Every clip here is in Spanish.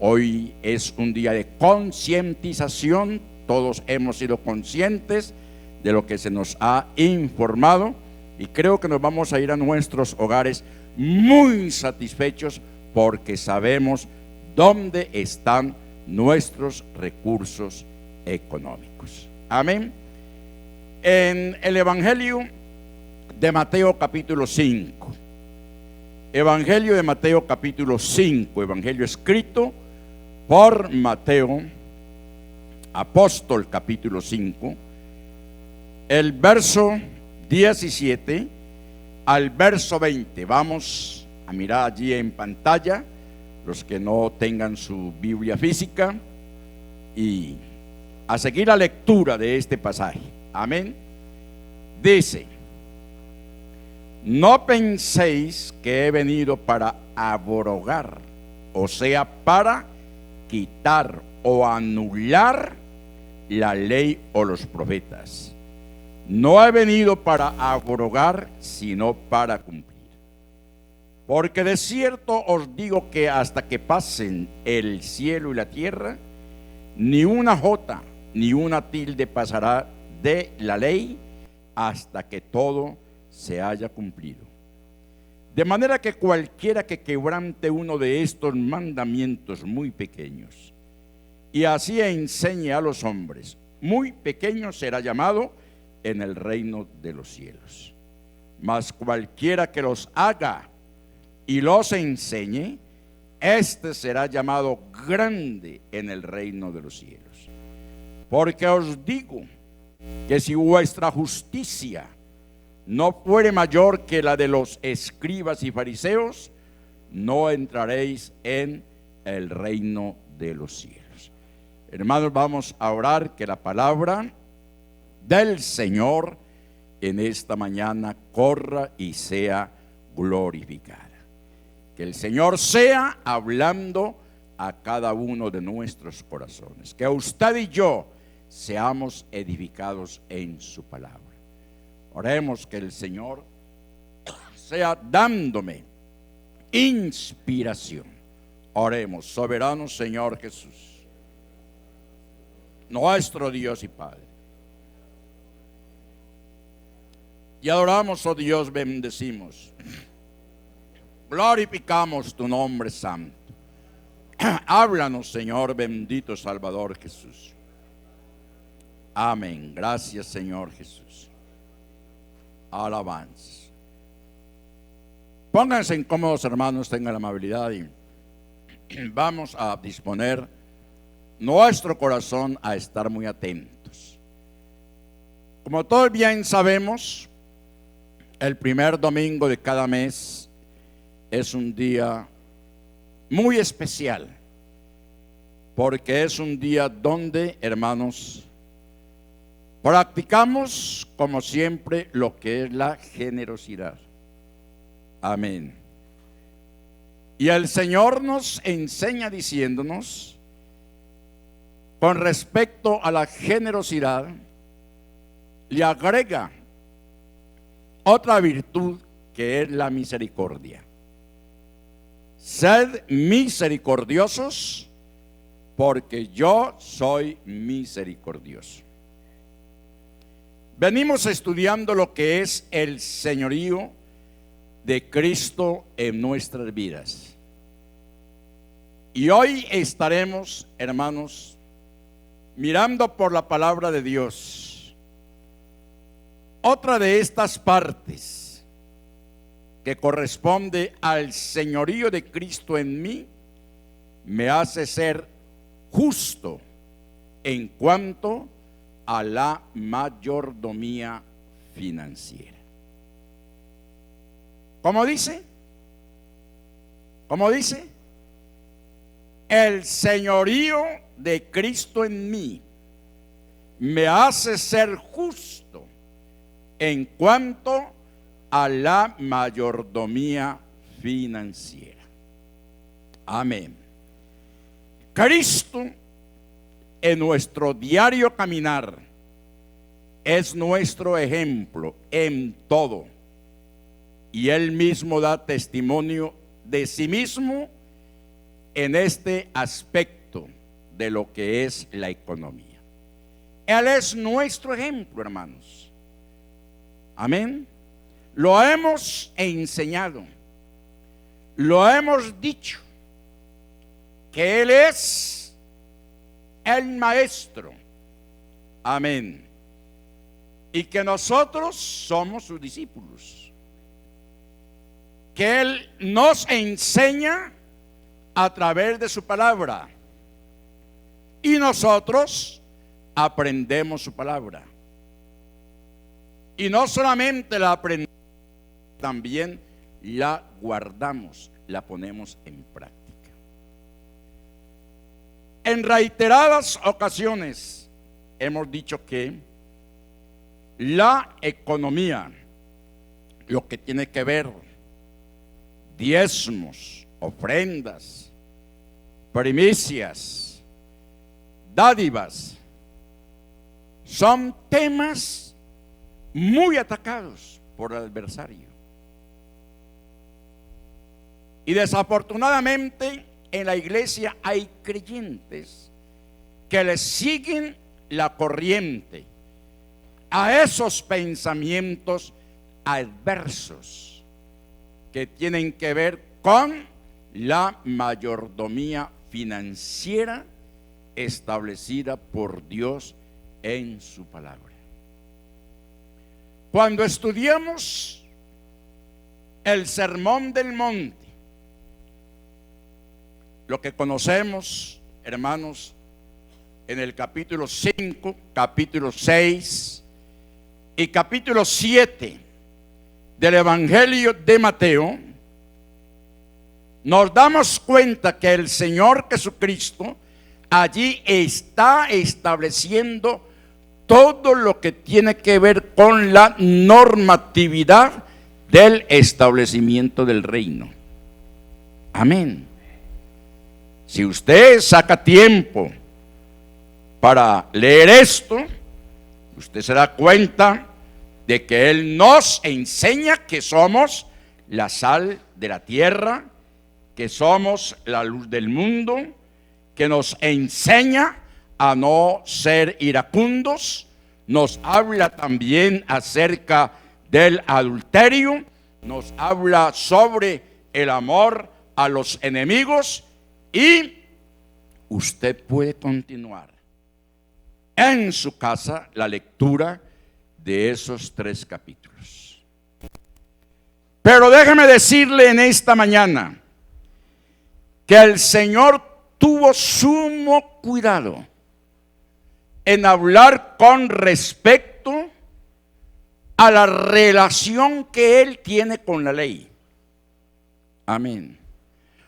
Hoy es un día de concientización. Todos hemos sido conscientes de lo que se nos ha informado y creo que nos vamos a ir a nuestros hogares muy satisfechos porque sabemos dónde están nuestros recursos económicos. Amén. En el Evangelio de Mateo capítulo 5, Evangelio de Mateo capítulo 5, Evangelio escrito por Mateo, apóstol, capítulo 5, el verso 17 al verso 20. Vamos a mirar allí en pantalla, los que no tengan su Biblia física, y a seguir la lectura de este pasaje. Amén. Dice: no penséis que he venido para abrogar, o sea, para quitar o anular la ley o los profetas. No he venido para abrogar, sino para cumplir. Porque de cierto os digo que hasta que pasen el cielo y la tierra, ni una jota ni una tilde pasará de la ley hasta que todo se haya cumplido. De manera que cualquiera que quebrante uno de estos mandamientos muy pequeños y así enseñe a los hombres, muy pequeño será llamado en el reino de los cielos. Mas cualquiera que los haga y los enseñe, este será llamado grande en el reino de los cielos. Porque os digo que si vuestra justicia no fuere mayor que la de los escribas y fariseos, no entraréis en el reino de los cielos. Hermanos, vamos a orar que la palabra del Señor en esta mañana corra y sea glorificada. Que el Señor sea hablando a cada uno de nuestros corazones. Que usted y yo seamos edificados en su palabra. Oremos que el Señor sea dándome inspiración. Oremos. Soberano Señor Jesús, nuestro Dios y Padre, y adoramos, oh Dios, bendecimos, glorificamos tu nombre santo. Háblanos, Señor, bendito Salvador Jesús. Amén. Gracias, Señor Jesús. Alabanza. Pónganse incómodos, hermanos, tengan la amabilidad y vamos a disponer nuestro corazón a estar muy atentos. Como todos bien sabemos, el primer domingo de cada mes es un día muy especial, porque es un día donde, hermanos, practicamos, como siempre, lo que es la generosidad. Amén. Y el Señor nos enseña diciéndonos, con respecto a la generosidad, le agrega otra virtud que es la misericordia. Sed misericordiosos, porque yo soy misericordioso. Venimos estudiando lo que es el señorío de Cristo en nuestras vidas. Y hoy estaremos, hermanos, mirando por la palabra de Dios otra de estas partes que corresponde al señorío de Cristo en mí, me hace ser justo en cuanto a la mayordomía financiera. ¿Cómo dice? ¿Cómo dice? El señorío de Cristo en mí me hace ser justo en cuanto a la mayordomía financiera. Amén. Cristo en nuestro diario caminar es nuestro ejemplo en todo, y Él mismo da testimonio de sí mismo en este aspecto de lo que es la economía. Él es nuestro ejemplo, hermanos. Amén. Lo hemos enseñado, lo hemos dicho, que Él es el maestro. Amén. Y que nosotros somos sus discípulos. Que Él nos enseña a través de su palabra. Y nosotros aprendemos su palabra. Y no solamente la aprendemos, también la guardamos, la ponemos en práctica. En reiteradas ocasiones hemos dicho que la economía, lo que tiene que ver diezmos, ofrendas, primicias, dádivas, son temas muy atacados por el adversario. Y desafortunadamente en la iglesia hay creyentes que le siguen la corriente a esos pensamientos adversos que tienen que ver con la mayordomía financiera establecida por Dios en su palabra. Cuando estudiamos el Sermón del Monte, lo que conocemos, hermanos, en el capítulo 5, capítulo 6 y capítulo 7 del Evangelio de Mateo, nos damos cuenta que el Señor Jesucristo allí está estableciendo todo lo que tiene que ver con la normatividad del establecimiento del reino. Amén. Si usted saca tiempo para leer esto, usted se da cuenta de que Él nos enseña que somos la sal de la tierra, que somos la luz del mundo, que nos enseña a no ser iracundos, nos habla también acerca del adulterio, nos habla sobre el amor a los enemigos. Y usted puede continuar en su casa la lectura de esos 3 capítulos. Pero déjeme decirle en esta mañana que el Señor tuvo sumo cuidado en hablar con respecto a la relación que Él tiene con la ley. Amén.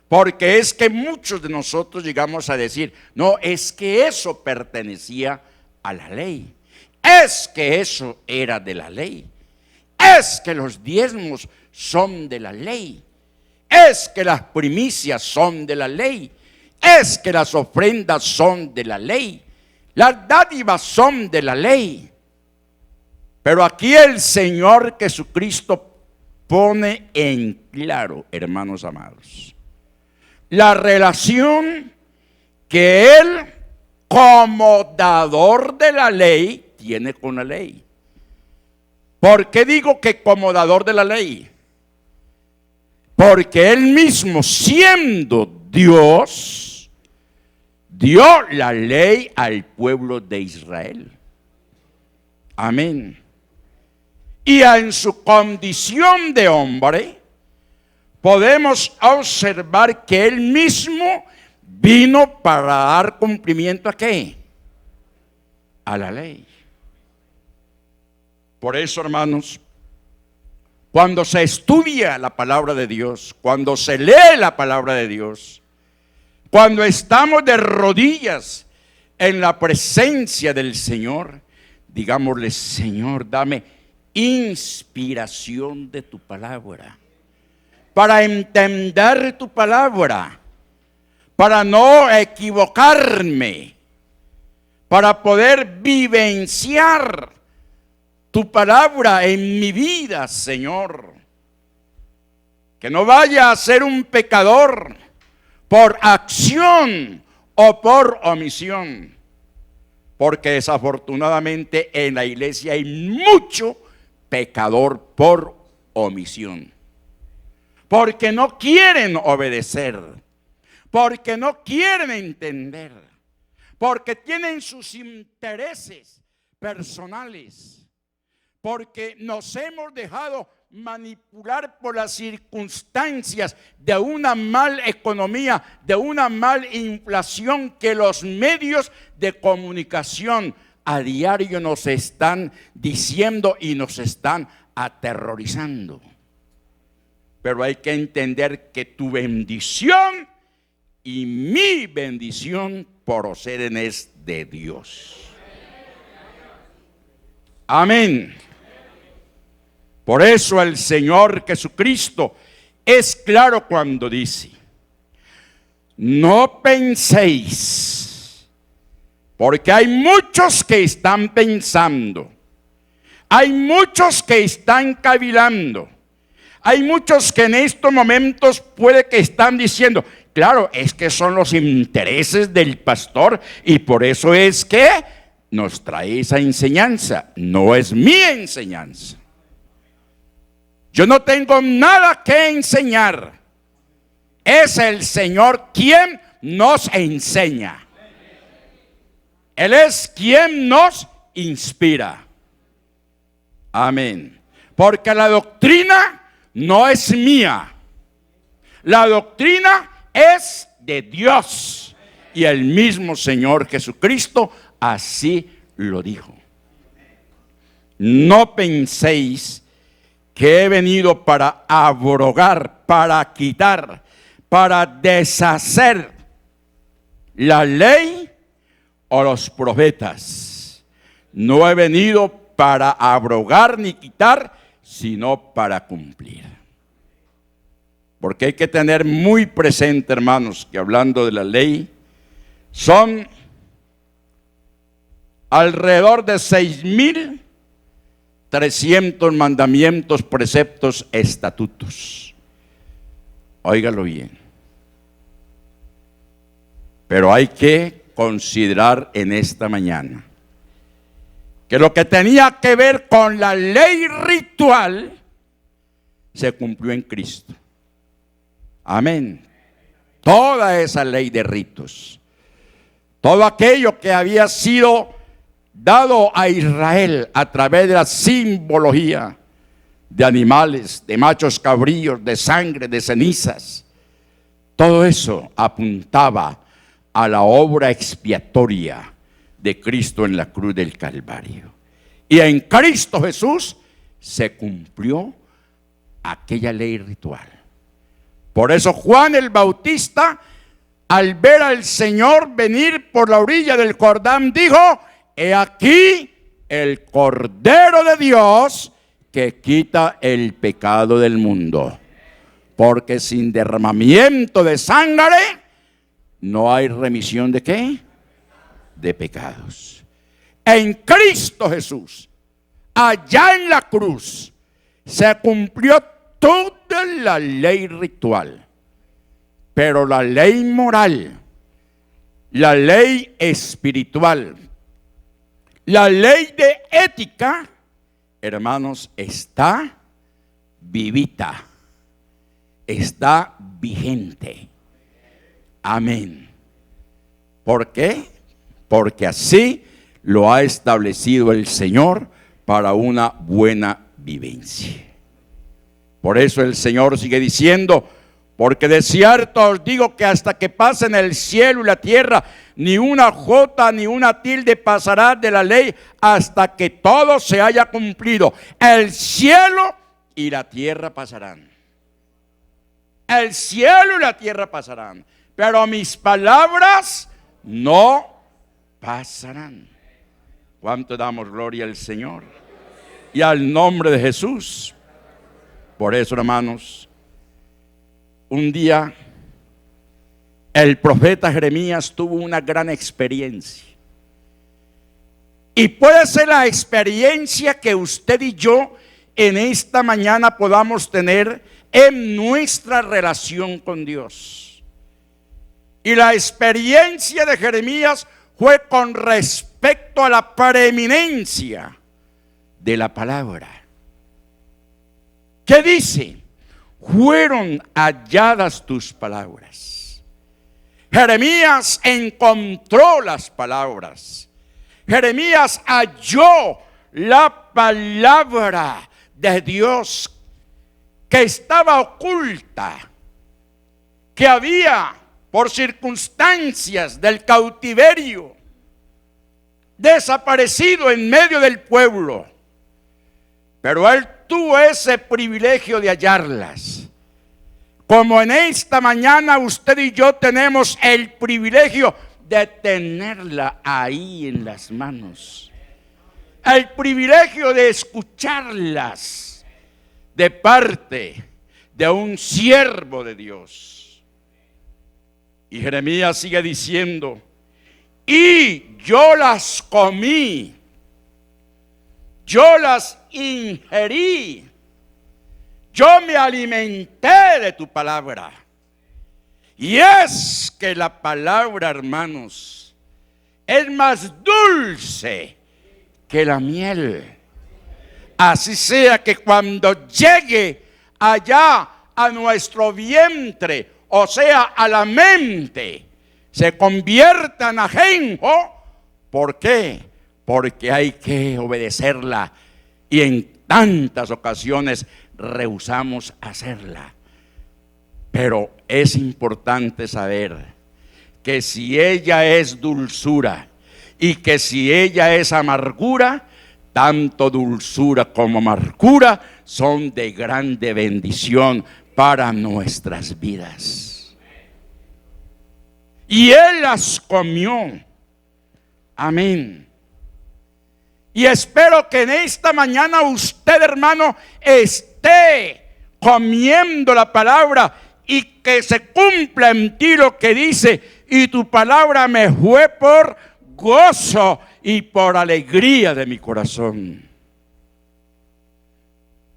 Porque es que muchos de nosotros llegamos a decir, no, es que eso pertenecía a la ley, es que eso era de la ley, es que los diezmos son de la ley, es que las primicias son de la ley, es que las ofrendas son de la ley, las dádivas son de la ley. Pero aquí el Señor Jesucristo pone en claro, hermanos amados, la relación que Él, como dador de la ley, tiene con la ley. ¿Por qué digo que como dador de la ley? Porque Él mismo, siendo Dios, dio la ley al pueblo de Israel. Amén. Y en su condición de hombre, podemos observar que Él mismo vino para dar cumplimiento ¿a qué? A la ley. Por eso, hermanos, cuando se estudia la palabra de Dios, cuando se lee la palabra de Dios, cuando estamos de rodillas en la presencia del Señor, digámosle: Señor, dame inspiración de tu palabra, para entender tu palabra, para no equivocarme, para poder vivenciar tu palabra en mi vida, Señor. Que no vaya a ser un pecador por acción o por omisión. Porque desafortunadamente en la iglesia hay mucho pecador por omisión. Porque no quieren obedecer, porque no quieren entender, porque tienen sus intereses personales, porque nos hemos dejado manipular por las circunstancias de una mala economía, de una mala inflación que los medios de comunicación a diario nos están diciendo y nos están aterrorizando. Pero hay que entender que tu bendición y mi bendición proceden es de Dios. Amén. Por eso el Señor Jesucristo es claro cuando dice: no penséis, porque hay muchos que están pensando, hay muchos que están cavilando, hay muchos que en estos momentos puede que están diciendo: claro, es que son los intereses del pastor y por eso es que nos trae esa enseñanza. No es mi enseñanza. Yo no tengo nada que enseñar. Es el Señor quien nos enseña. Él es quien nos inspira. Amén. Porque la doctrina no es mía. La doctrina es de Dios. Y el mismo Señor Jesucristo así lo dijo. No penséis que he venido para abrogar, para quitar, para deshacer la ley o los profetas. No he venido para abrogar ni quitar, sino para cumplir. Porque hay que tener muy presente, hermanos, que hablando de la ley, son alrededor de 6.300 mandamientos, preceptos, estatutos. Óigalo bien. Pero hay que considerar en esta mañana que lo que tenía que ver con la ley ritual se cumplió en Cristo. Amén. Toda esa ley de ritos, todo aquello que había sido dado a Israel a través de la simbología de animales, de machos cabríos, de sangre, de cenizas, todo eso apuntaba a la obra expiatoria de Cristo en la cruz del Calvario. Y en Cristo Jesús se cumplió aquella ley ritual. Por eso Juan el Bautista, al ver al Señor venir por la orilla del Jordán, dijo: he aquí el Cordero de Dios que quita el pecado del mundo. Porque sin derramamiento de sangre no hay remisión de ¿qué? De pecados. En Cristo Jesús, allá en la cruz, se cumplió toda la ley ritual. Pero la ley moral, la ley espiritual, la ley de ética, hermanos, está vivita, está vigente. Amén. ¿Por qué? Porque así lo ha establecido el Señor para una buena vivencia. Por eso el Señor sigue diciendo: porque de cierto os digo que hasta que pasen el cielo y la tierra, ni una jota ni una tilde pasará de la ley hasta que todo se haya cumplido. El cielo y la tierra pasarán. El cielo y la tierra pasarán, pero mis palabras no pasarán. ¿Cuánto damos gloria al Señor y al nombre de Jesús? Por eso, hermanos, un día el profeta Jeremías tuvo una gran experiencia. Y puede ser la experiencia que usted y yo en esta mañana podamos tener en nuestra relación con Dios. Y la experiencia de Jeremías fue con respecto a la preeminencia de la palabra. ¿Qué dice? Fueron halladas tus palabras. Jeremías encontró las palabras. Jeremías halló la palabra de Dios que estaba oculta, que había por circunstancias del cautiverio desaparecido en medio del pueblo. Pero él tuvo ese privilegio de hallarlas. Como en esta mañana usted y yo tenemos el privilegio de tenerla ahí en las manos. El privilegio de escucharlas de parte de un siervo de Dios. Y Jeremías sigue diciendo, y yo las comí, yo las ingerí, yo me alimenté de tu palabra. Y es que la palabra, hermanos, es más dulce que la miel. Así sea que cuando llegue allá a nuestro vientre, o sea, a la mente, se convierta en ajenjo. ¿Por qué? Porque hay que obedecerla y en tantas ocasiones rehusamos hacerla. Pero es importante saber que si ella es dulzura y que si ella es amargura, tanto dulzura como amargura son de grande bendición para nuestras vidas. Y él las comió. Amén. Y espero que en esta mañana usted, hermano, esté comiendo la palabra y que se cumpla en ti lo que dice, y tu palabra me fue por gozo y por alegría de mi corazón.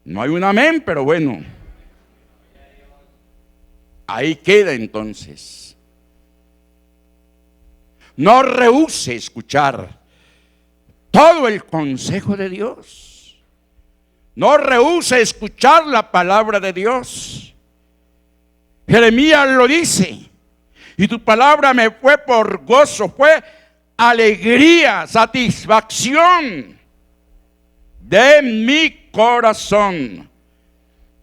No hay un amén, pero bueno, ahí queda entonces. No rehúse escuchar todo el consejo de Dios. No rehúse escuchar la palabra de Dios. Jeremías lo dice, y tu palabra me fue por gozo, fue alegría, satisfacción de mi corazón,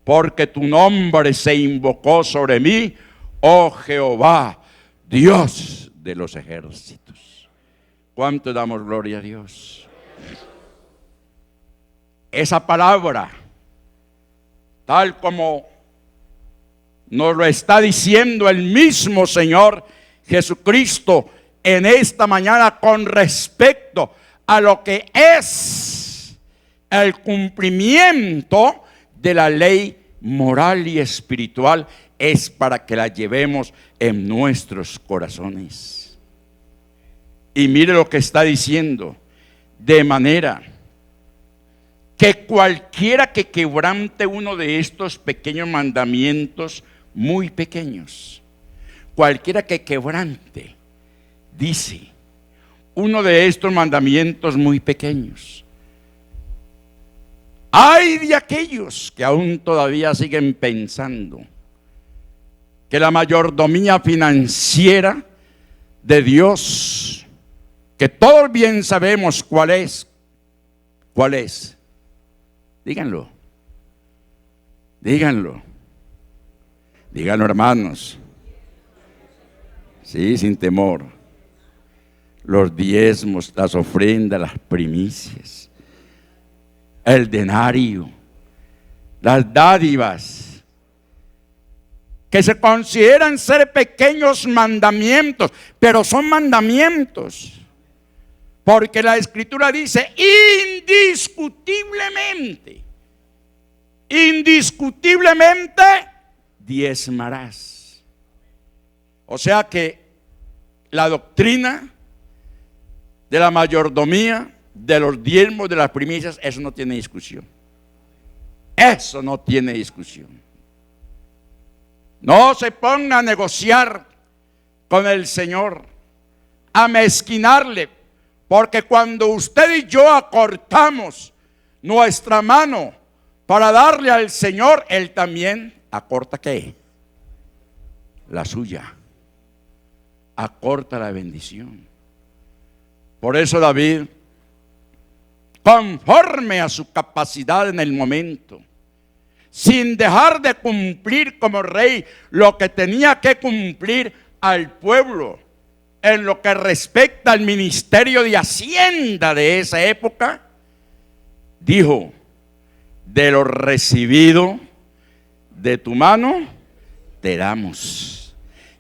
porque tu nombre se invocó sobre mí, oh Jehová, Dios de los ejércitos. ¿Cuánto damos gloria a Dios? Esa palabra, tal como nos lo está diciendo el mismo Señor Jesucristo en esta mañana con respecto a lo que es el cumplimiento de la ley moral y espiritual, es para que la llevemos en nuestros corazones. Y mire lo que está diciendo, de manera que cualquiera que quebrante uno de estos pequeños mandamientos muy pequeños, cualquiera que quebrante, dice, uno de estos mandamientos muy pequeños, ay de aquellos que aún todavía siguen pensando que la mayordomía financiera de Dios, que todos bien sabemos cuál es, díganlo, hermanos, sí, sin temor, los diezmos, las ofrendas, las primicias, el denario, las dádivas, que se consideran ser pequeños mandamientos, pero son mandamientos, porque la Escritura dice indiscutiblemente diezmarás. O sea que la doctrina de la mayordomía, de los diezmos, de las primicias, eso no tiene discusión. Eso no tiene discusión. No se ponga a negociar con el Señor, a mezquinarle, porque cuando usted y yo acortamos nuestra mano para darle al Señor, Él también acorta ¿qué? La suya, acorta la bendición. Por eso David, conforme a su capacidad en el momento, sin dejar de cumplir como rey lo que tenía que cumplir al pueblo, en lo que respecta al ministerio de Hacienda de esa época, dijo: de lo recibido de tu mano te damos.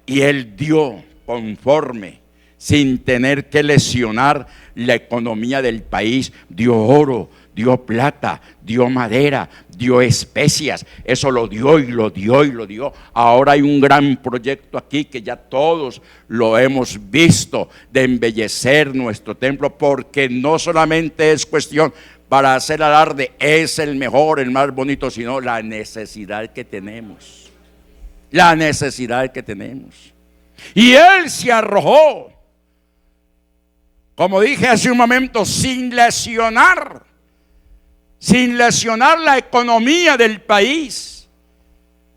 Y él dio conforme, sin tener que lesionar la economía del país. Dio oro, dio plata, dio madera, dio especias. Eso lo dio y lo dio y lo dio. Ahora hay un gran proyecto aquí que ya todos lo hemos visto, de embellecer nuestro templo, porque no solamente es cuestión para hacer alarde, es el mejor, el más bonito, sino la necesidad que tenemos. La necesidad que tenemos. Y él se arrojó, como dije hace un momento, sin lesionar la economía del país,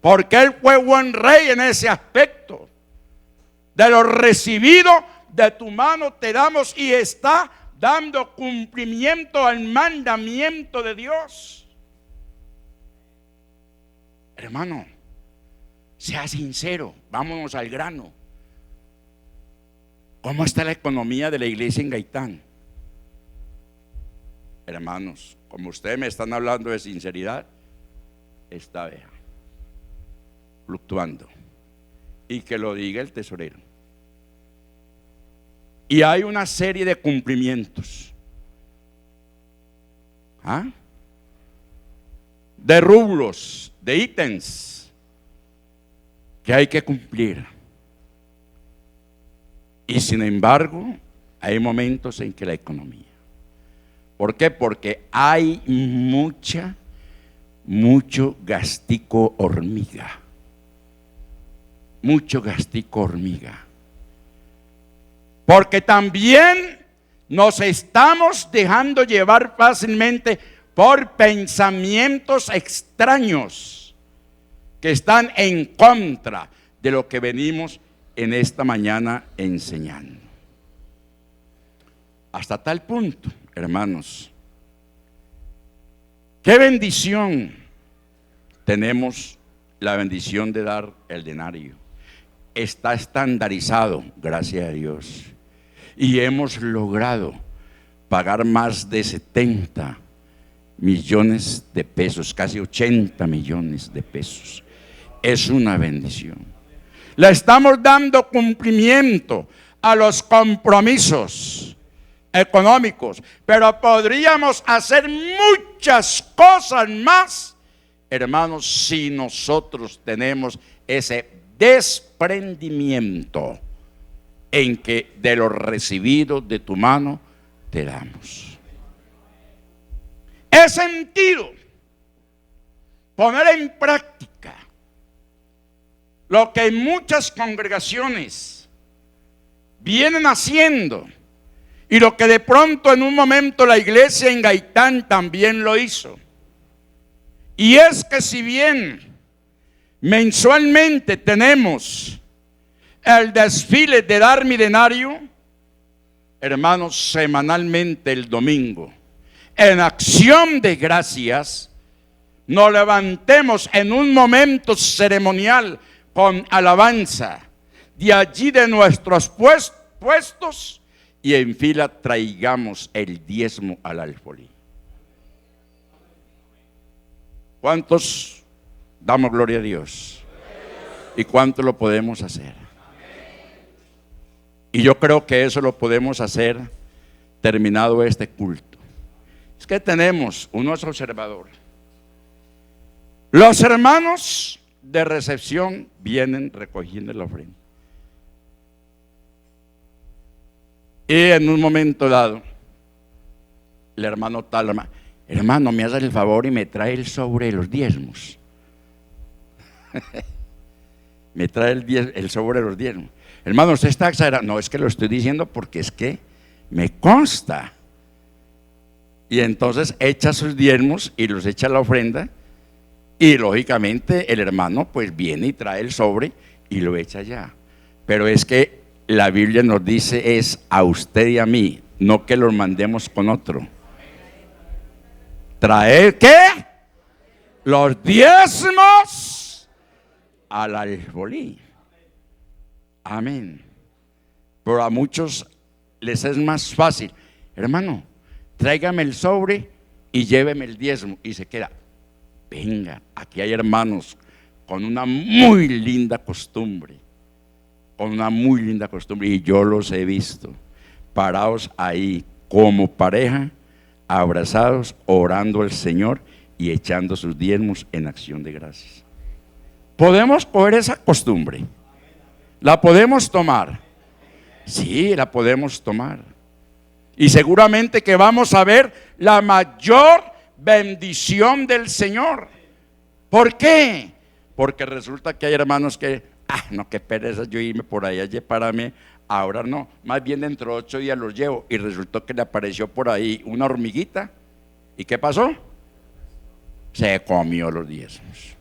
porque él fue buen rey en ese aspecto. De lo recibido de tu mano te damos, y está dando cumplimiento al mandamiento de Dios. Hermano, sea sincero, vámonos al grano. ¿Cómo está la economía de la iglesia en Gaitán? Hermanos, como ustedes me están hablando de sinceridad, está fluctuando. Y que lo diga el tesorero. Y hay una serie de cumplimientos, de rublos, de ítems que hay que cumplir. Y sin embargo, hay momentos en que la economía. ¿Por qué? Porque hay mucho gastico hormiga. Mucho gastico hormiga. Porque también nos estamos dejando llevar fácilmente por pensamientos extraños que están en contra de lo que venimos en esta mañana enseñando. Hasta tal punto, hermanos, qué bendición tenemos, la bendición de dar el denario. Está estandarizado, gracias a Dios, y hemos logrado pagar más de 70 millones de pesos, casi 80 millones de pesos. Es una bendición. Le estamos dando cumplimiento a los compromisos económicos, pero podríamos hacer muchas cosas más, hermanos, si nosotros tenemos ese desprendimiento en que de lo recibido de tu mano te damos. He sentido poner en práctica lo que muchas congregaciones vienen haciendo, y lo que de pronto en un momento la iglesia en Gaitán también lo hizo. Y es que si bien mensualmente tenemos el desfile de dar mi denario, hermanos, semanalmente el domingo, en acción de gracias, nos levantemos en un momento ceremonial con alabanza, de allí de nuestros puestos, y en fila traigamos el diezmo al alfolí. ¿Cuántos damos gloria a Dios? ¿Y cuánto lo podemos hacer? Y yo creo que eso lo podemos hacer terminado este culto. Es que tenemos unos observadores. Los hermanos de recepción vienen recogiendo la ofrenda. Y en un momento dado, el hermano tal, hermano, me hace el favor y me trae el sobre de los diezmos. Me trae el sobre de los diezmos. Hermano, usted está exagerando. No, es que lo estoy diciendo porque es que me consta. Y entonces echa sus diezmos y los echa a la ofrenda. Y lógicamente el hermano pues viene y trae el sobre y lo echa allá. Pero es que la Biblia nos dice es a usted y a mí, no que los mandemos con otro. Traer ¿qué? Los diezmos al alfolí. Amén. Pero a muchos les es más fácil, hermano, tráigame el sobre y lléveme el diezmo, y se queda. Venga, aquí hay hermanos con una muy linda costumbre, y yo los he visto parados ahí como pareja, abrazados, orando al Señor y echando sus diezmos en acción de gracias. ¿Podemos coger esa costumbre? ¿La podemos tomar? Sí, la podemos tomar. Y seguramente que vamos a ver la mayor bendición del Señor. ¿Por qué? Porque resulta que hay hermanos que, no, qué pereza yo irme por allá, párame. Ahora no, más bien dentro de 8 días los llevo. Y resultó que le apareció por ahí una hormiguita. ¿Y qué pasó? Se comió los diezmos.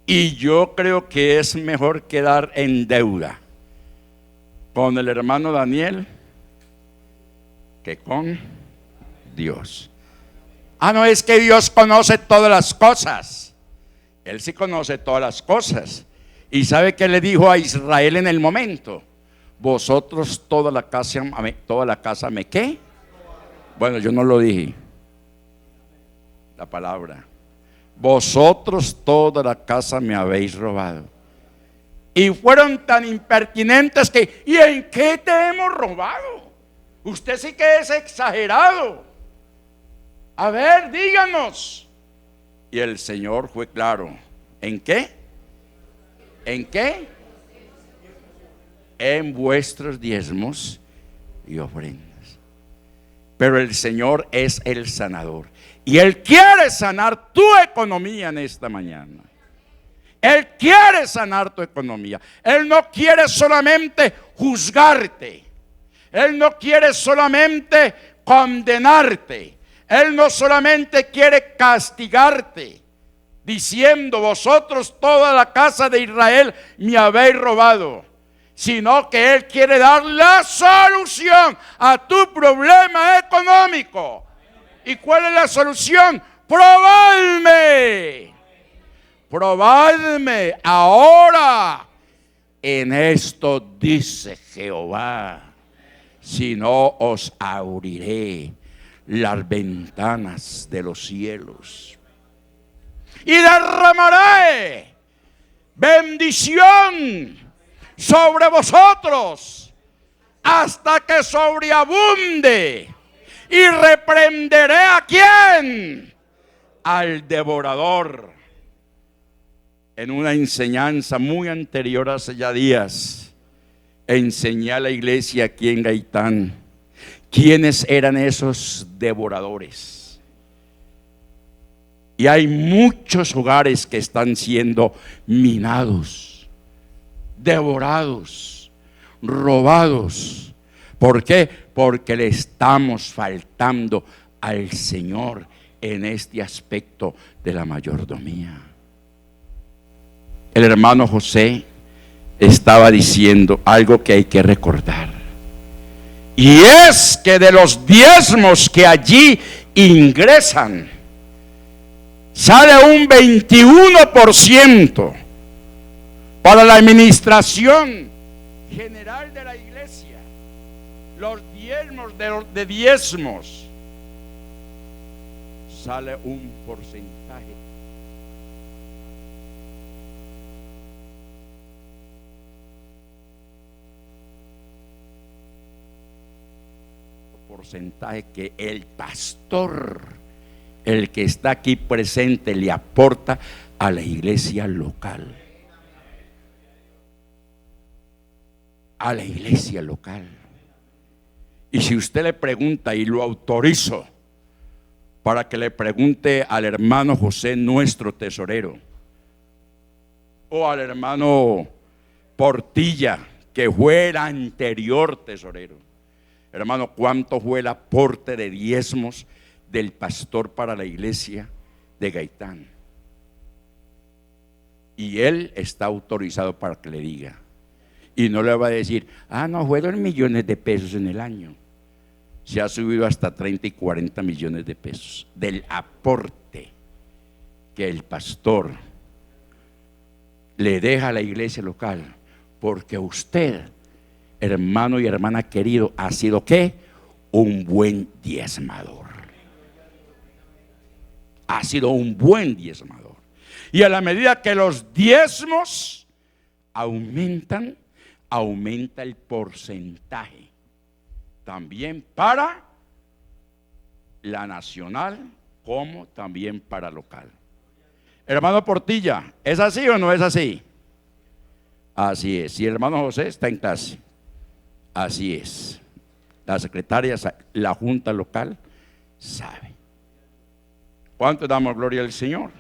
Y yo creo que es mejor quedar en deuda con el hermano Daniel que con Dios. No, es que Dios conoce todas las cosas. Él sí conoce todas las cosas. ¿Y sabe qué le dijo a Israel en el momento? Vosotros toda la casa me ¿qué? Bueno, yo no lo dije. La palabra. Vosotros toda la casa me habéis robado. Y fueron tan impertinentes que, ¿y en qué te hemos robado? Usted sí que es exagerado. A ver, díganos. Y el Señor fue claro. ¿En qué? ¿En qué? En vuestros diezmos y ofrendas. Pero el Señor es el sanador. Y Él quiere sanar tu economía en esta mañana. Él quiere sanar tu economía. Él no quiere solamente juzgarte. Él no quiere solamente condenarte. Él no solamente quiere castigarte, diciendo: vosotros toda la casa de Israel me habéis robado. Sino que Él quiere dar la solución a tu problema económico. ¿Y cuál es la solución? Probadme. Probadme ahora. En esto dice Jehová: si no, os abriré las ventanas de los cielos y derramaré bendición sobre vosotros hasta que sobreabunde. Y reprenderé ¿a quién? Al devorador. En una enseñanza muy anterior, hace ya días, enseñé a la iglesia aquí en Gaitán quiénes eran esos devoradores. Y hay muchos hogares que están siendo minados, devorados, robados. ¿Por qué? Porque le estamos faltando al Señor en este aspecto de la mayordomía. El hermano José estaba diciendo algo que hay que recordar, y es que de los diezmos que allí ingresan, sale un 21% para la administración general de la iglesia. Los diezmos de diezmos, sale un porcentaje. Porcentaje que el pastor, el que está aquí presente, le aporta a la iglesia local. A la iglesia local. Y si usted le pregunta, y lo autorizo para que le pregunte al hermano José, nuestro tesorero, o al hermano Portilla, que fue el anterior tesorero. Hermano, ¿cuánto fue el aporte de diezmos del pastor para la iglesia de Gaitán? Y él está autorizado para que le diga. Y no le va a decir, no, fueron millones de pesos en el año. Se ha subido hasta 30 y 40 millones de pesos del aporte que el pastor le deja a la iglesia local, porque usted, hermano y hermana querido, ha sido ¿qué? Un buen diezmador. Ha sido un buen diezmador. Y a la medida que los diezmos aumentan, aumenta el porcentaje también para la nacional como también para local. Hermano Portilla, ¿es así o no es así? Así es. Si el hermano José está en clase, así es. La secretaria, la junta local sabe. ¿Cuánto damos gloria al Señor?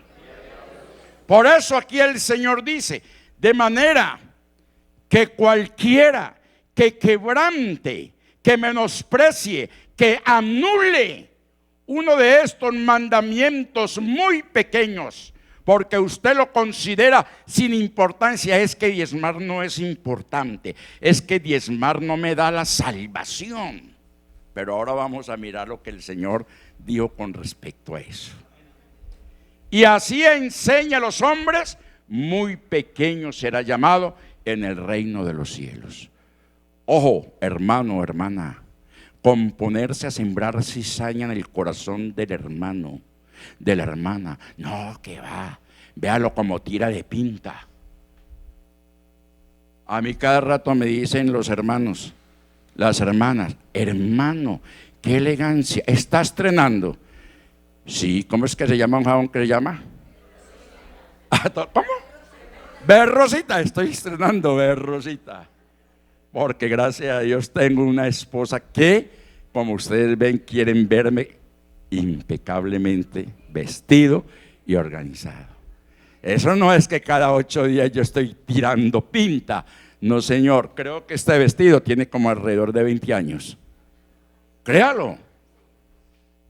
Por eso aquí el Señor dice, de manera que cualquiera que quebrante, que menosprecie, que anule uno de estos mandamientos muy pequeños, porque usted lo considera sin importancia, es que diezmar no es importante, es que diezmar no me da la salvación. Pero ahora vamos a mirar lo que el Señor dijo con respecto a eso. Y así enseña a los hombres, muy pequeño será llamado en el reino de los cielos. Ojo, hermano, hermana, con ponerse a sembrar cizaña en el corazón del hermano, de la hermana, no, que va, véalo como tira de pinta. A mí cada rato me dicen los hermanos, las hermanas, hermano, qué elegancia, ¿estás estrenando? Sí, ¿cómo es que se llama un jabón que se llama? ¿Cómo? Berrosita, estoy estrenando Berrosita. Porque gracias a Dios tengo una esposa que, como ustedes ven, quieren verme impecablemente vestido y organizado. Eso no es que cada 8 días yo estoy tirando pinta. No, señor, creo que este vestido tiene como alrededor de 20 años. Créalo.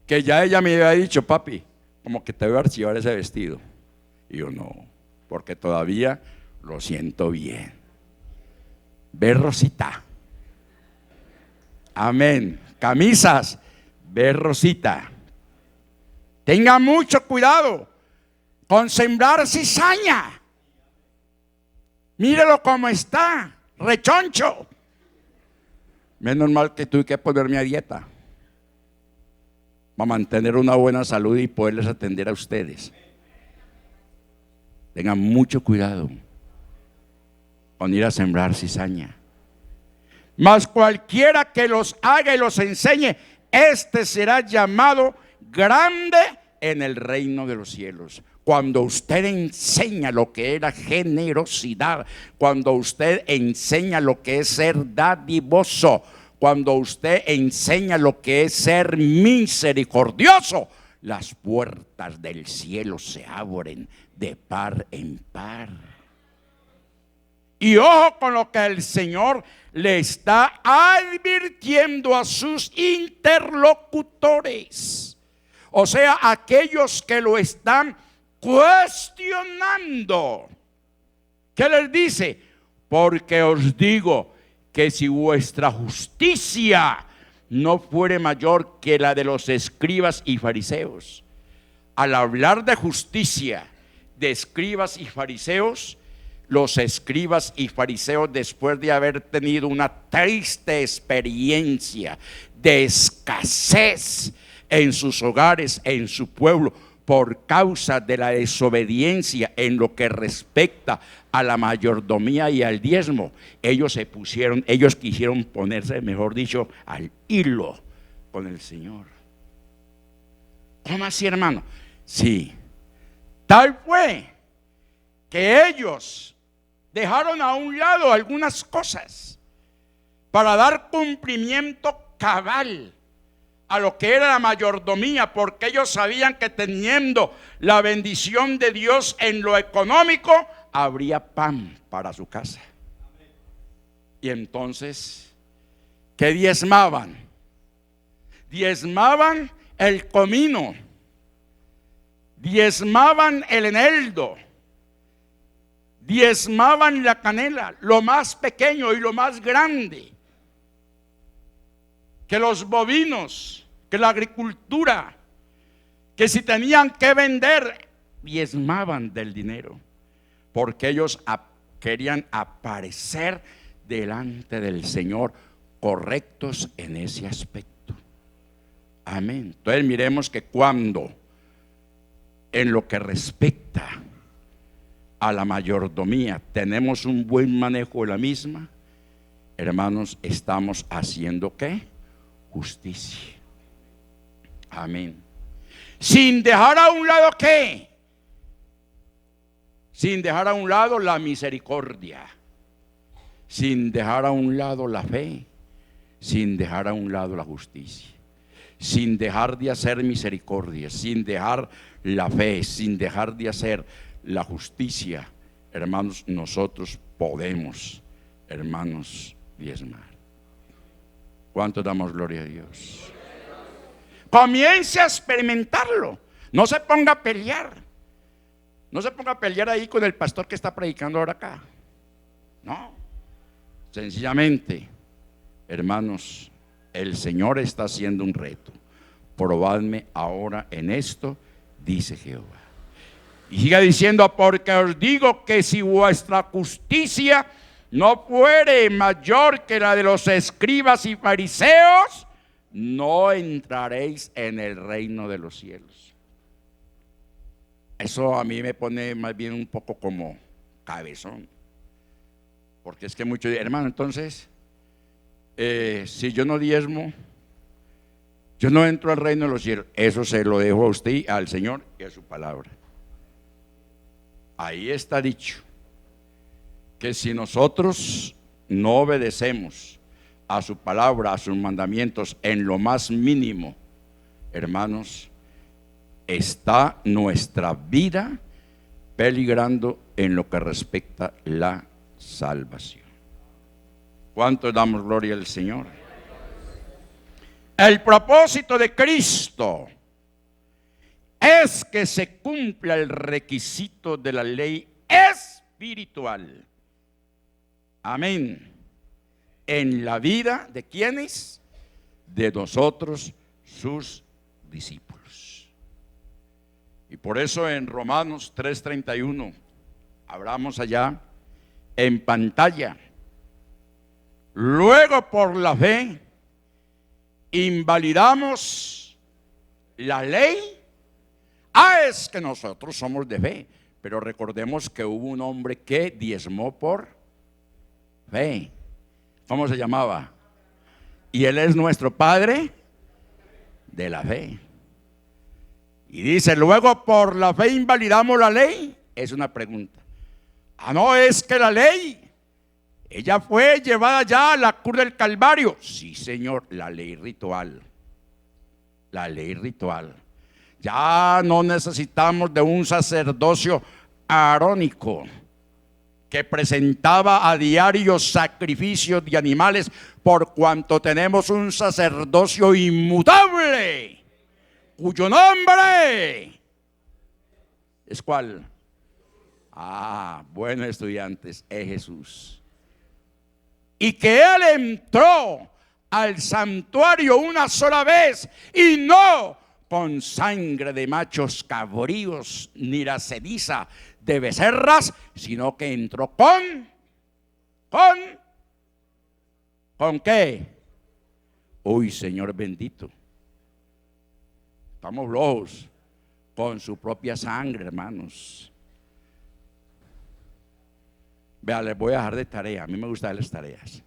Que ya ella me había dicho, papi, como que te voy a archivar ese vestido. Y yo no, porque todavía lo siento bien. Ve Rosita. Amén. Camisas, ve Rosita. Tenga mucho cuidado con sembrar cizaña. Mírelo como está, rechoncho. Menos mal que tuve que ponerme a dieta para mantener una buena salud y poderles atender a ustedes. Tengan mucho cuidado con ir a sembrar cizaña. Mas cualquiera que los haga y los enseñe, este será llamado grande en el reino de los cielos. Cuando usted enseña lo que era generosidad, cuando usted enseña lo que es ser dadivoso, cuando usted enseña lo que es ser misericordioso, las puertas del cielo se abren de par en par. Y ojo con lo que el Señor le está advirtiendo a sus interlocutores, o sea, aquellos que lo están cuestionando. ¿Qué les dice? Porque os digo que si vuestra justicia no fuere mayor que la de los escribas y fariseos. Al hablar de justicia de escribas y fariseos, los escribas y fariseos, después de haber tenido una triste experiencia de escasez en sus hogares, en su pueblo, por causa de la desobediencia en lo que respecta a la mayordomía y al diezmo, ellos quisieron ponerse, mejor dicho, al hilo con el Señor. ¿Cómo así, hermano? Sí, tal fue que ellos dejaron a un lado algunas cosas para dar cumplimiento cabal a lo que era la mayordomía, porque ellos sabían que teniendo la bendición de Dios en lo económico, habría pan para su casa. Y entonces, ¿qué diezmaban? Diezmaban el comino, diezmaban el eneldo, diezmaban la canela, lo más pequeño y lo más grande, que los bovinos, que la agricultura, que si tenían que vender, diezmaban del dinero, porque ellos querían aparecer delante del Señor correctos en ese aspecto. Amén. Entonces miremos que cuando en lo que respecta a la mayordomía tenemos un buen manejo de la misma, hermanos, estamos haciendo ¿qué? Justicia. Amén. Sin dejar a un lado ¿qué? Sin dejar a un lado la misericordia, sin dejar a un lado la fe, sin dejar a un lado la justicia, sin dejar de hacer misericordia, sin dejar la fe, sin dejar de hacer la justicia, hermanos, nosotros podemos, hermanos, diezmar. ¿Cuánto damos gloria a Dios? Comience a experimentarlo. No se ponga a pelear. No se ponga a pelear ahí con el pastor que está predicando ahora acá. No. Sencillamente, hermanos, el Señor está haciendo un reto. Probadme ahora en esto, dice Jehová. Y siga diciendo, porque os digo que si vuestra justicia no fuere mayor que la de los escribas y fariseos, no entraréis en el reino de los cielos. Eso a mí me pone más bien un poco como cabezón, porque es que muchos dicen, hermano, entonces si yo no diezmo, yo no entro al reino de los cielos. Eso se lo dejo a usted, al Señor y a su palabra. Ahí está dicho que si nosotros no obedecemos a su palabra, a sus mandamientos en lo más mínimo, hermanos, está nuestra vida peligrando en lo que respecta a la salvación. ¿Cuánto damos gloria al Señor? El propósito de Cristo es que se cumpla el requisito de la ley espiritual. Amén. En la vida de ¿quiénes? De nosotros, sus discípulos. Y por eso en Romanos 3:31, hablamos allá en pantalla. Luego por la fe invalidamos la ley. Es que nosotros somos de fe, pero recordemos que hubo un hombre que diezmó por fe. ¿Cómo se llamaba? Y él es nuestro padre de la fe. Y dice, luego por la fe invalidamos la ley. Es una pregunta. No, es que la ley, ella fue llevada ya a la cruz del Calvario. Sí, Señor, la ley ritual. La ley ritual. Ya no necesitamos de un sacerdocio arónico que presentaba a diario sacrificios de animales, por cuanto tenemos un sacerdocio inmutable, cuyo nombre es ¿cuál? Buenos estudiantes, es Jesús. Y que Él entró al santuario una sola vez, y no con sangre de machos cabríos, ni la ceniza de becerras, sino que entró ¿con qué? Uy, Señor bendito, estamos locos. Con su propia sangre, hermanos. Vea, les voy a dejar de tarea, a mí me gustan las tareas.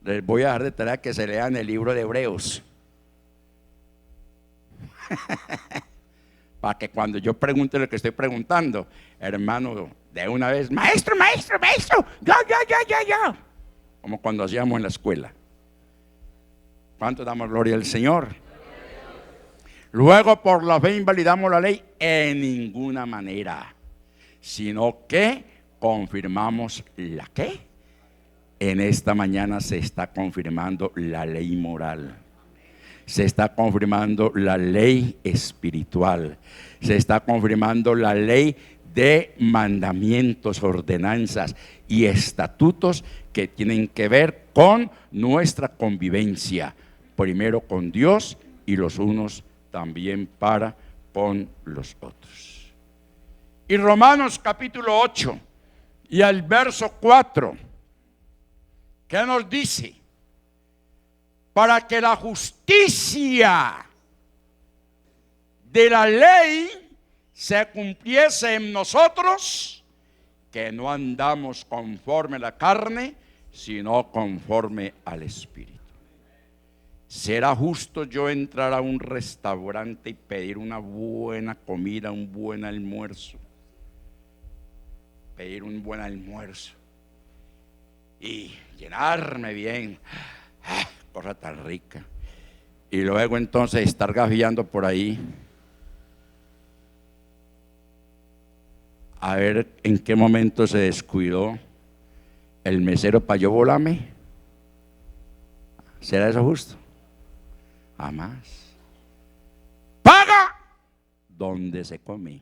Les voy a dejar de tarea que se lean el libro de Hebreos. Para que cuando yo pregunte lo que estoy preguntando, hermano, de una vez, maestro, yo. Como cuando hacíamos en la escuela. ¿Cuánto damos gloria al Señor? Luego por la fe invalidamos la ley en ninguna manera, sino que confirmamos la ¿qué? En esta mañana se está confirmando la ley moral. Se está confirmando la ley espiritual. Se está confirmando la ley de mandamientos, ordenanzas y estatutos que tienen que ver con nuestra convivencia. Primero con Dios y los unos también para con los otros. Y Romanos capítulo 8 y al verso 4, ¿qué nos dice? Para que la justicia de la ley se cumpliese en nosotros, que no andamos conforme a la carne, sino conforme al Espíritu. ¿Será justo yo entrar a un restaurante y pedir una buena comida, un buen almuerzo? Pedir un buen almuerzo y llenarme bien, cosa tan rica, y luego entonces estar gafiando por ahí a ver en qué momento se descuidó el mesero para yo volarme? ¿Será eso justo? Jamás. Paga donde se come.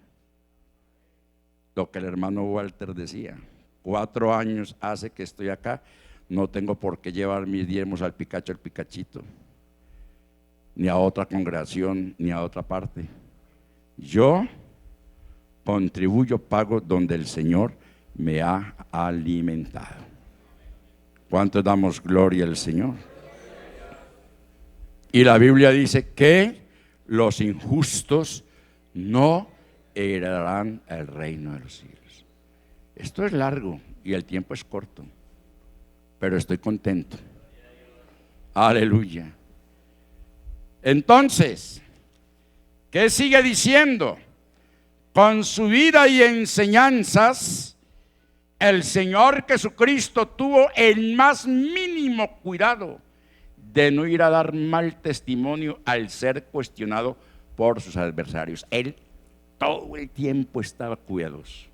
Lo que el hermano Walter decía: 4 años hace que estoy acá, no tengo por qué llevar mis diezmos al Picacho, al Picachito, ni a otra congregación, ni a otra parte. Yo contribuyo, pago donde el Señor me ha alimentado. ¿Cuánto damos gloria al Señor? Y la Biblia dice que los injustos no heredarán el reino de los cielos. Esto es largo y el tiempo es corto, pero estoy contento. Aleluya. Entonces, ¿qué sigue diciendo? Con su vida y enseñanzas, el Señor Jesucristo tuvo el más mínimo cuidado de no ir a dar mal testimonio al ser cuestionado por sus adversarios. Él todo el tiempo estaba cuidadoso,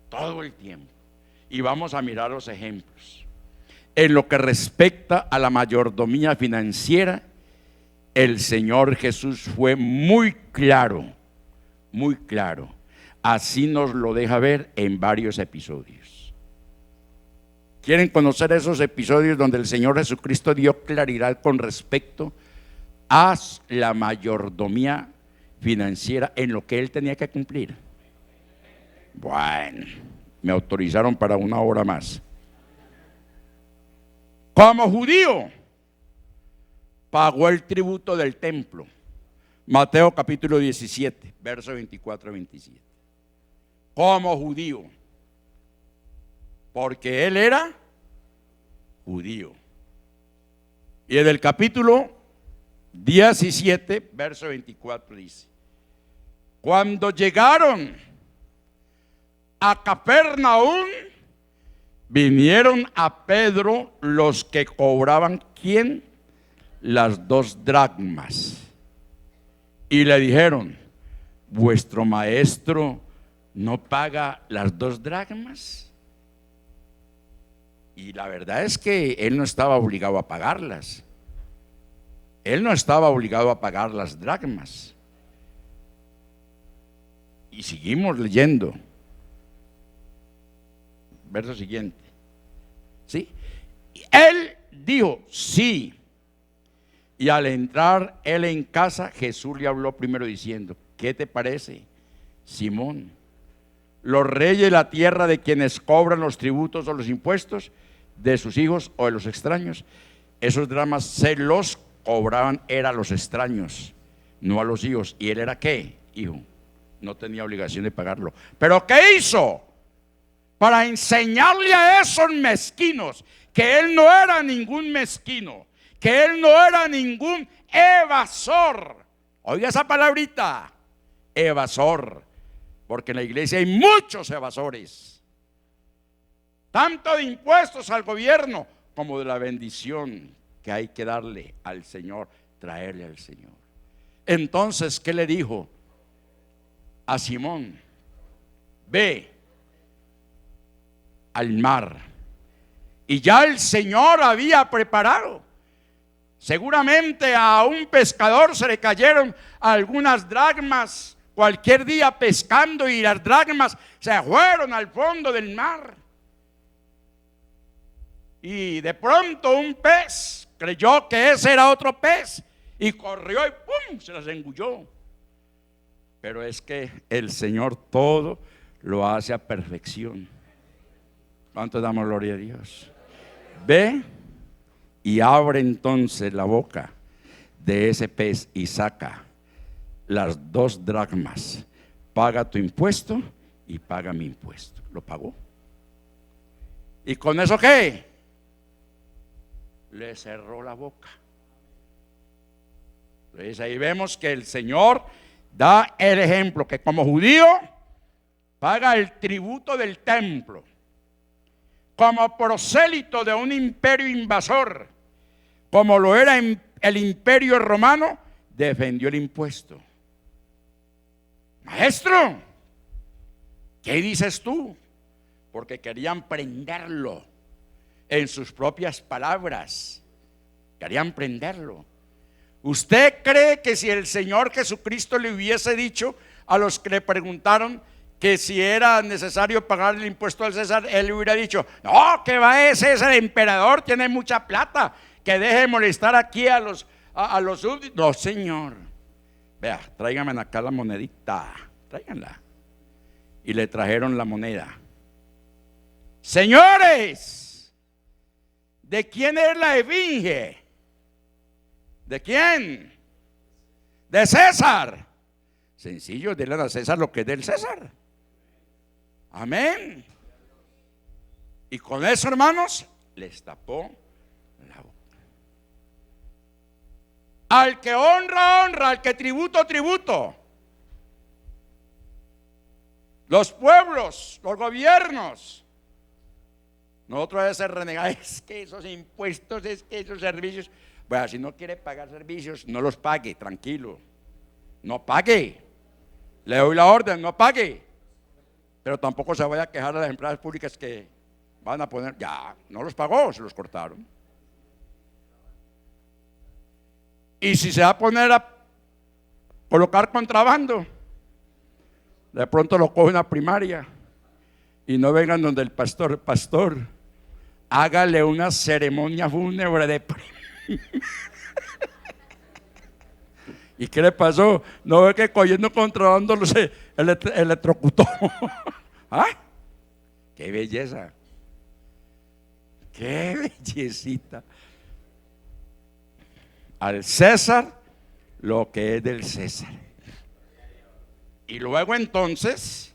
todo el tiempo. Y vamos a mirar los ejemplos. En lo que respecta a la mayordomía financiera, el Señor Jesús fue muy claro, muy claro. Así nos lo deja ver en varios episodios. ¿Quieren conocer esos episodios donde el Señor Jesucristo dio claridad con respecto a la mayordomía financiera en lo que Él tenía que cumplir? Bueno, me autorizaron para 1 hora más. Como judío, pagó el tributo del templo. Mateo capítulo 17, versos 24 a 27. Como judío, porque él era judío. Y en el capítulo 17, verso 24 dice: cuando llegaron a Capernaum, vinieron a Pedro los que cobraban, ¿quién? Las 2 dracmas. Y le dijeron: ¿vuestro maestro no paga las 2 dracmas? Y la verdad es que él no estaba obligado a pagarlas. Él no estaba obligado a pagar las dracmas. Y seguimos leyendo. Verso siguiente. ¿Sí? Él dijo: sí. Y al entrar él en casa, Jesús le habló primero diciendo: ¿qué te parece, Simón? Los reyes de la tierra, de quienes cobran los tributos o los impuestos, de sus hijos o de los extraños. Esos dramas se los cobraban, eran los extraños, no a los hijos. ¿Y él era qué? Hijo. No tenía obligación de pagarlo. ¿Pero qué hizo? Para enseñarle a esos mezquinos que él no era ningún mezquino, que él no era ningún evasor. Oiga esa palabrita, evasor, porque en la iglesia hay muchos evasores, tanto de impuestos al gobierno como de la bendición que hay que darle al Señor, traerle al Señor. Entonces, ¿qué le dijo a Simón? Ve al mar Y ya el Señor había preparado. Seguramente a un pescador se le cayeron algunas dracmas cualquier día pescando, y las dracmas se fueron al fondo del mar. Y de pronto un pez creyó que ese era otro pez y corrió y ¡pum!, se las engulló. Pero es que el Señor todo lo hace a perfección. ¿Cuánto damos gloria a Dios? Ve y abre entonces la boca de ese pez y saca las 2 dracmas. Paga tu impuesto y paga mi impuesto. Lo pagó. ¿Y con eso qué? Le cerró la boca. Entonces ahí vemos que el Señor da el ejemplo que como judío paga el tributo del templo, como prosélito de un imperio invasor, como lo era el imperio romano, defendió el impuesto. Maestro, ¿qué dices tú? Porque querían prenderlo en sus propias palabras. Querían prenderlo. ¿Usted cree que si el Señor Jesucristo le hubiese dicho a los que le preguntaron que si era necesario pagar el impuesto al César, él hubiera dicho: no, que va ese es el emperador, tiene mucha plata, que deje de molestar aquí a los súbditos? No, Señor. Vea, tráiganme acá la monedita, tráiganla. Y le trajeron la moneda. Señores, ¿de quién es la esfinge? ¿De quién? De César. Sencillo, denle a César lo que es del César. Amén. Y con eso, hermanos, les tapó la boca. Al que honra, honra; al que tributo, tributo. Los pueblos, los gobiernos. Nosotros a veces renegamos: es que esos impuestos, es que esos servicios. Bueno, si no quiere pagar servicios, no los pague, tranquilo. No pague. Le doy la orden, no pague. Pero tampoco se vaya a quejar a las empresas públicas que van a poner, ya, no los pagó, se los cortaron. Y si se va a poner a colocar contrabando, de pronto lo coge una primaria y no vengan donde el pastor: pastor, hágale una ceremonia fúnebre de primaria. ¿Y qué le pasó? No ve que cogiendo contrabando se electrocutó. ¿Ah? ¡Qué belleza! ¡Qué bellecita! Al César lo que es del César. Y luego entonces,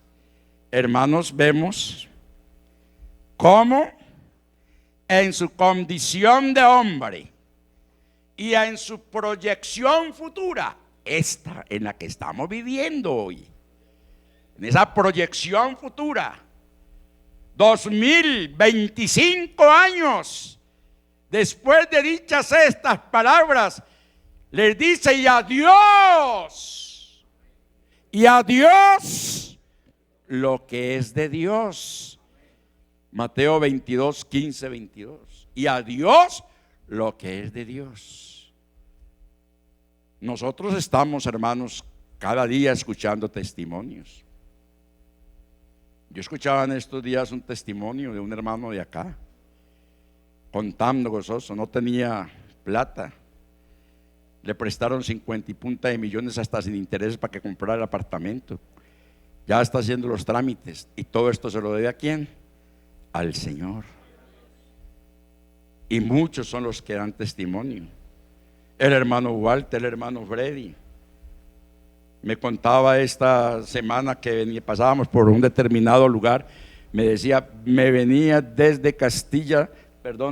hermanos, vemos cómo en su condición de hombre y en su proyección futura, esta en la que estamos viviendo hoy, en esa proyección futura, 2025 años después de dichas estas palabras, les dice: y a Dios lo que es de Dios. Mateo 22, 15, 22. Y a Dios lo que es de Dios. Nosotros estamos, hermanos, cada día escuchando testimonios. Yo escuchaba en estos días un testimonio de un hermano de acá, contando gozoso. No tenía plata, le prestaron 50 y punta de millones hasta sin intereses para que comprara el apartamento. Ya está haciendo los trámites, y todo esto se lo debe ¿a quién? Al Señor. Y muchos son los que dan testimonio. El hermano Walter, el hermano Freddy me contaba esta semana que pasábamos por un determinado lugar. Me decía: me venía desde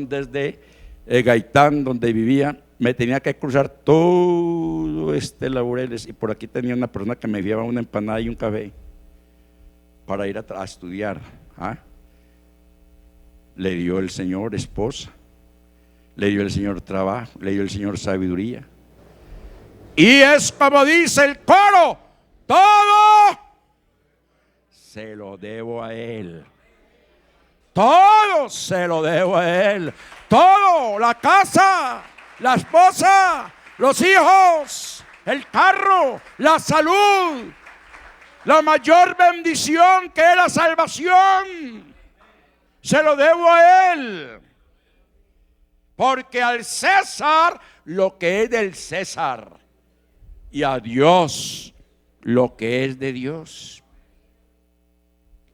desde Gaitán, donde vivía, me tenía que cruzar todo Laureles, y por aquí tenía una persona que me llevaba una empanada y un café para ir a estudiar. ¿Ah? Le dio el Señor esposa, le dio el Señor trabajo, le dio el Señor sabiduría. Y es como dice el coro: todo se lo debo a Él. Todo se lo debo a Él. Todo, la casa, la esposa, los hijos, el carro, la salud, la mayor bendición que es la salvación, se lo debo a Él. Porque al César lo que es del César, y a Dios lo que es de Dios.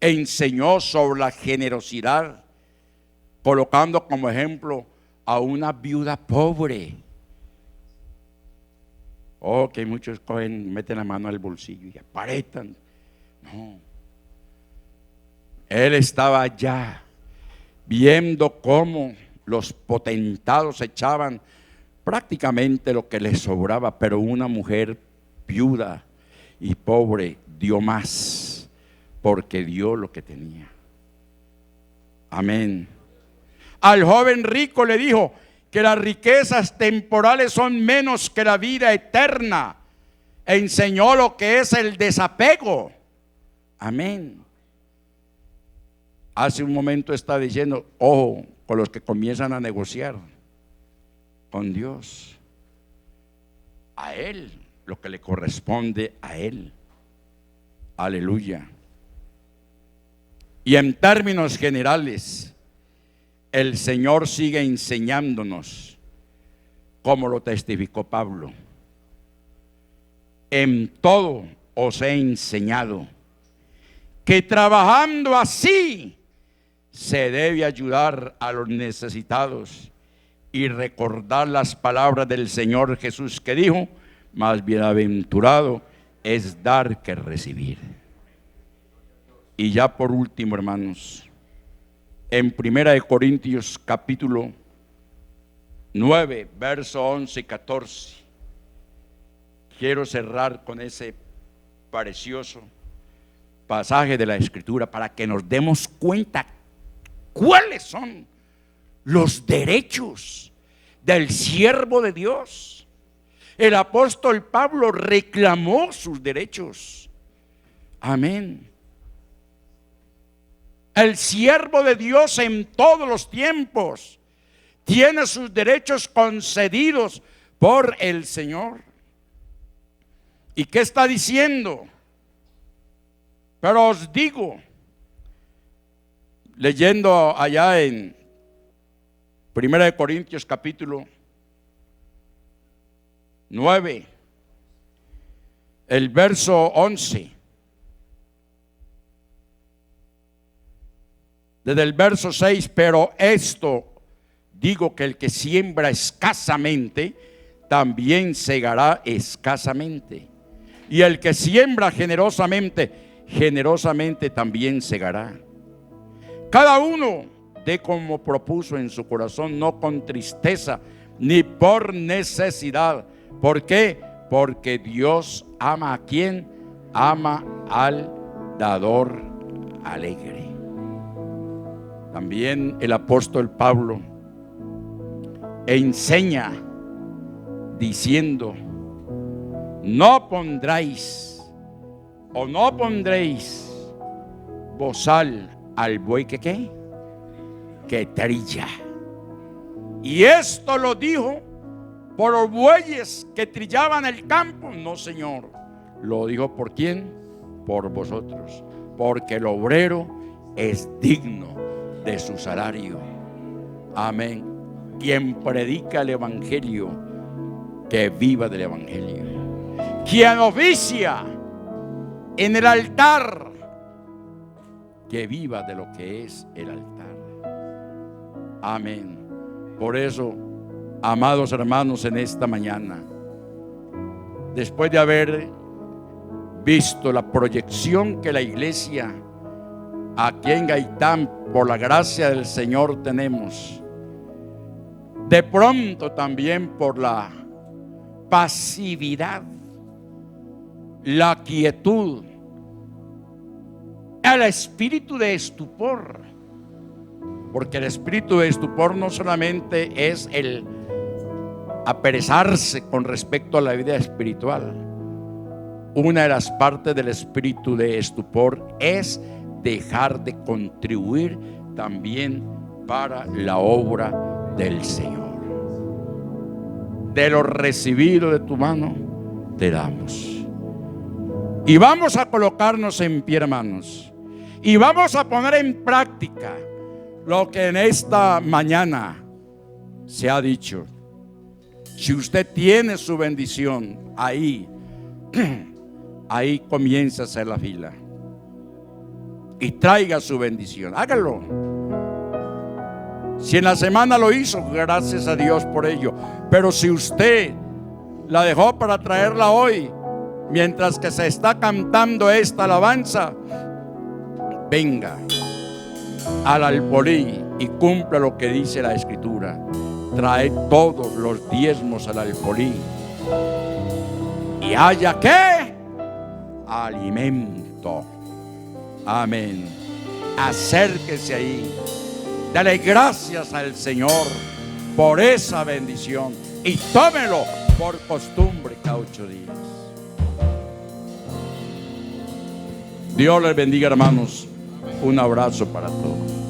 Enseñó sobre la generosidad, colocando como ejemplo a una viuda pobre. Oh, que muchos meten la mano al bolsillo y aparentan. No. Él estaba allá viendo cómo los potentados echaban prácticamente lo que les sobraba, pero una mujer viuda y pobre dio más, porque dio lo que tenía. Amén. Al joven rico le dijo que las riquezas temporales son menos que la vida eterna. Enseñó lo que es el desapego. Amén. Hace un momento está diciendo, ojo con los que comienzan a negociar con Dios. A Él, lo que le corresponde a Él. Aleluya. Y en términos generales, el Señor sigue enseñándonos, como lo testificó Pablo. En todo os he enseñado que trabajando así se debe ayudar a los necesitados y recordar las palabras del Señor Jesús que dijo, más bienaventurado es dar que recibir. Y ya por último, hermanos, en 1 Corintios capítulo 9, verso 11 y 14, quiero cerrar con ese precioso pasaje de la Escritura para que nos demos cuenta cuáles son los derechos del siervo de Dios. El apóstol Pablo reclamó sus derechos. Amén. El siervo de Dios en todos los tiempos tiene sus derechos concedidos por el Señor. ¿Y qué está diciendo? Pero os digo, leyendo allá en 1 Corintios capítulo 9, el verso 11. Desde el verso 6, pero esto digo que el que siembra escasamente, también segará escasamente. Y el que siembra generosamente, generosamente también segará. Cada uno dé como propuso en su corazón, no con tristeza ni por necesidad. ¿Por qué? Porque Dios ama a quien ama al dador alegre. También el apóstol Pablo enseña diciendo, no pondréis bozal al buey que ¿qué? Que trilla. Y esto lo dijo por los bueyes que trillaban el campo. No, Señor, lo dijo por quién, por vosotros, porque el obrero es digno de su salario. Amén. Quien predica el evangelio, que viva del evangelio. Quien oficia en el altar, que viva de lo que es el altar. Amén. Por eso, amados hermanos, en esta mañana, después de haber visto la proyección que la iglesia aquí en Gaitán, por la gracia del Señor, tenemos, de pronto también por la pasividad, la quietud, el espíritu de estupor, porque el espíritu de estupor no solamente es el aperezarse con respecto a la vida espiritual. Una de las partes del espíritu de estupor es dejar de contribuir también para la obra del Señor. De lo recibido de tu mano te damos. Y vamos a colocarnos en pie, hermanos, y vamos a poner en práctica lo que en esta mañana se ha dicho. Si usted tiene su bendición, ahí comienza a hacer la fila y traiga su bendición. Hágalo. Si en la semana lo hizo, gracias a Dios por ello. Pero si usted la dejó para traerla hoy, mientras que se está cantando esta alabanza, venga al alfolí y cumpla lo que dice la Escritura. Trae todos los diezmos al alfolí y haya ¿qué? Alimento. Amén. Acérquese ahí. Dale gracias al Señor por esa bendición y tómelo por costumbre cada 8 días. Dios les bendiga, hermanos. Un abrazo para todos.